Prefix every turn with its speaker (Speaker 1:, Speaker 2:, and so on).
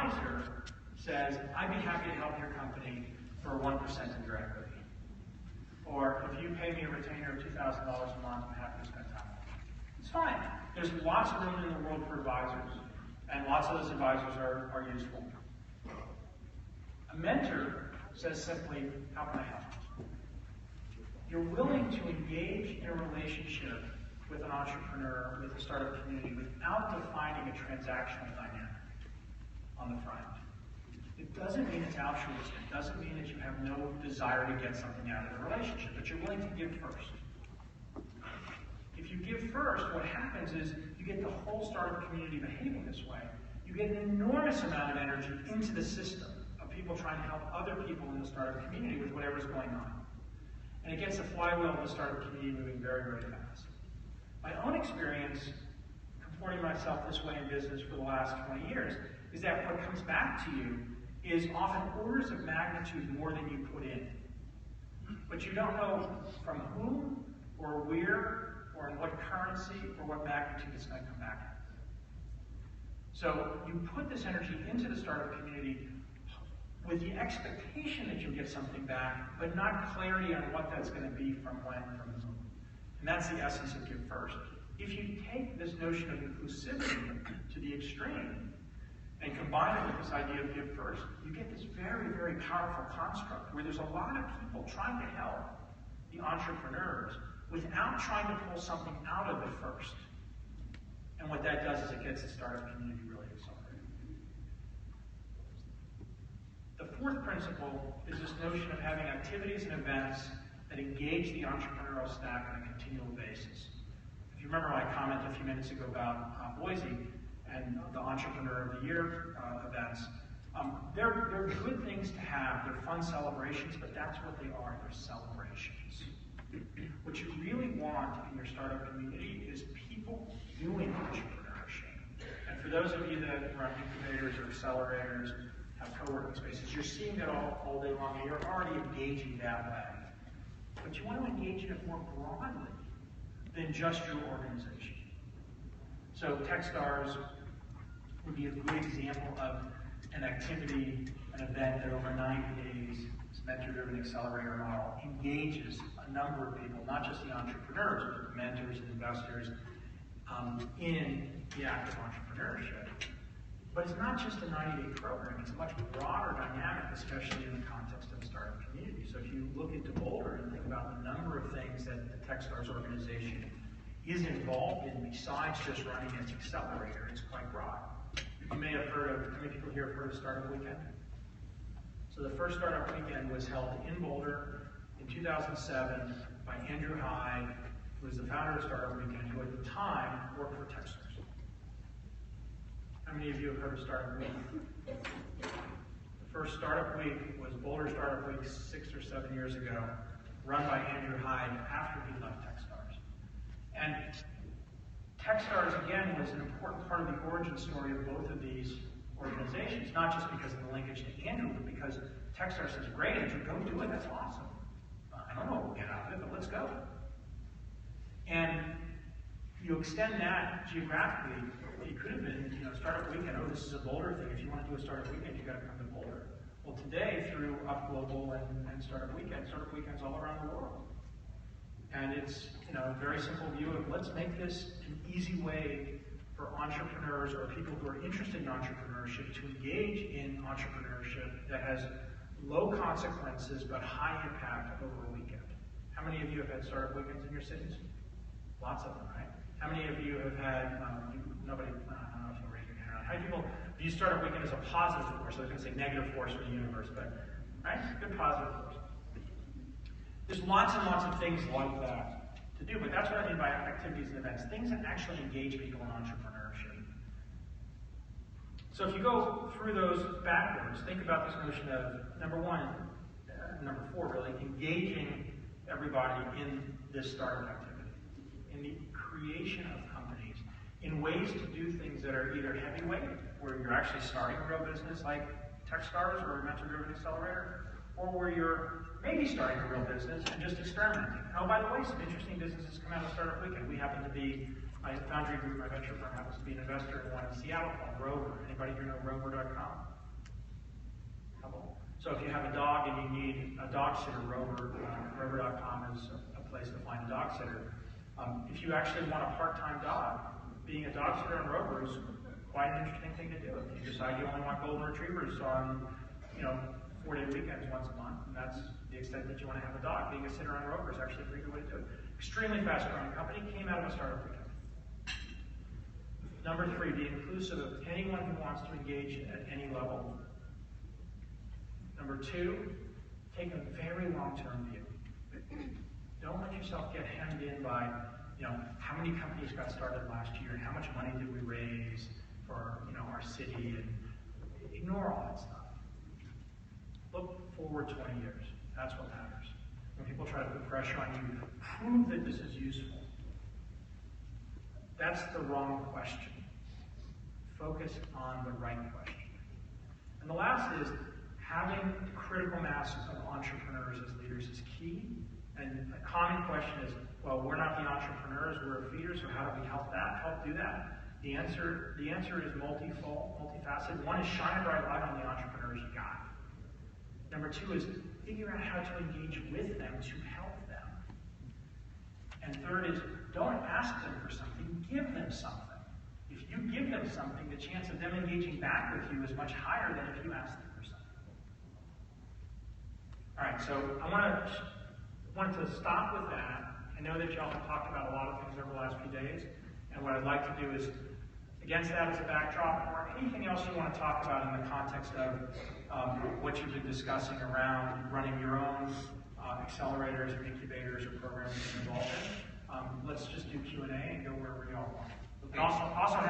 Speaker 1: advisor says, I'd be happy to help your company for 1% of your equity. Or if you pay me a retainer of $2,000 a month, I'm happy to spend time with you. It's fine. There's lots of room in the world for advisors, and lots of those advisors are useful. A mentor says simply, how can I help? You're willing to engage in a relationship with an entrepreneur, with a startup community, without defining a transactional dynamic on the front. It doesn't mean it's altruistic. It doesn't mean that you have no desire to get something out of the relationship, but you're willing to give first. If you give first, what happens is you get the whole startup community behaving this way. You get an enormous amount of energy into the system of people trying to help other people in the startup community with whatever's going on. And it gets the flywheel of the startup community moving very, very fast. My own experience, comporting myself this way in business for the last 20 years, is that what comes back to you is often orders of magnitude more than you put in. But you don't know from whom, or where, or in what currency, or what magnitude it's going to come back at. So you put this energy into the startup community with the expectation that you'll get something back, but not clarity on what that's going to be from when, from whom. And that's the essence of give first. If you take this notion of inclusivity to the extreme and combine it with this idea of give first, you get this very, very powerful construct where there's a lot of people trying to help the entrepreneurs without trying to pull something out of it first. And what that does is it gets the startup community really accelerated. The fourth principle is this notion of having activities and events that engage the entrepreneurial stack on a continual basis. If you remember my comment a few minutes ago about Boise and the Entrepreneur of the Year events, they're good things to have. They're fun celebrations, but that's what they are. They're celebrations. What you really want in your startup community is people doing entrepreneurship. And for those of you that run incubators or accelerators, have co-working spaces, you're seeing it all day long, and you're already engaging that way. But you want to engage in it more broadly than just your organization. So Techstars would be a good example of an activity, an event that over 90 days, this mentor-driven accelerator model, engages a number of people, not just the entrepreneurs, but the mentors and investors in the act of entrepreneurship. But it's not just a 90-day program, it's a much broader dynamic, especially in the context of the startup community. So if you look into Boulder and think about the number of things that the Techstars organization is involved in besides just running its accelerator, it's quite broad. You may have heard of, how many people here have heard of Startup Weekend? So the first Startup Weekend was held in Boulder in 2007 by Andrew Hyde, who was the founder of Startup Weekend, who at the time worked for Techstars. How many of you have heard of Startup Week? The first Startup Week was Boulder Startup Week 6 or 7 years ago, run by Andrew Hyde after he left Techstars. And Techstars, again, was an important part of the origin story of both of these organizations, not just because of the linkage to Andrew, but because Techstars says, great, Andrew, go do it, that's awesome. I don't know what we'll get out of it, but let's go. And you extend that geographically, it could have been, Startup Weekend, oh, this is a Boulder thing. If you want to do a Startup Weekend, you got to come to Boulder. Well, today, through Up Global and Startup Weekend's all around the world. And it's, a very simple view of let's make this an easy way for entrepreneurs or people who are interested in entrepreneurship to engage in entrepreneurship that has low consequences but high impact over a weekend. How many of you have had Startup Weekends in your cities? Lots of them, right? How many of you have had, nobody, I don't know if you'll raise your hand or not. How many people view Startup Weekend as a positive force? I was going to say negative force for the universe, but, right? Good positive force. There's lots and lots of things like that to do, but that's what I mean by activities and events, things that actually engage people in entrepreneurship. So if you go through those backwards, think about this notion of, number four really, engaging everybody in this startup activity, in the creation of companies, in ways to do things that are either heavyweight, where you're actually starting a real business like Techstars or a mentor-driven accelerator, or where you're maybe starting a real business and just experimenting. Oh, by the way, some interesting businesses come out of Startup Weekend. We happen to be, my foundry group, my venture firm happens to be an investor in one in Seattle called Rover. Anybody here know Rover.com? Couple. So if you have a dog and you need a dog sitter, Rover.com is a place to find a dog sitter. If you actually want a part-time dog, being a dog sitter on Rover is quite an interesting thing to do. If you decide you only want golden retrievers on, 4-day weekends once a month, and that's the extent that you want to have a dog, being a sitter on Rover is actually a pretty good way to do it. Extremely fast-growing company, came out of a startup weekend. Number 3, be inclusive of anyone who wants to engage at any level. Number 2, take a very long-term view. Don't let yourself get hemmed in by, how many companies got started last year, how much money did we raise for, our city, and ignore all that stuff. Look forward 20 years. That's what matters. When people try to put pressure on you, prove that this is useful. That's the wrong question. Focus on the right question. And the last is, having a critical mass of entrepreneurs as leaders is key. And a common question is, well, we're not the entrepreneurs, we're a feeder, so how do we help do that? The answer is multifold, multifaceted. One is shine a bright light on the entrepreneurs you got. Number 2 is figure out how to engage with them to help them. And third is don't ask them for something, give them something. If you give them something, the chance of them engaging back with you is much higher than if you ask them for something. All right, so I wanted to stop with that. I know that y'all have talked about a lot of things over the last few days, and what I'd like to do is, against that as a backdrop, or anything else you want to talk about in the context of what you've been discussing around running your own accelerators or incubators or programs you're involved in, let's just do Q&A and go wherever y'all want. And also have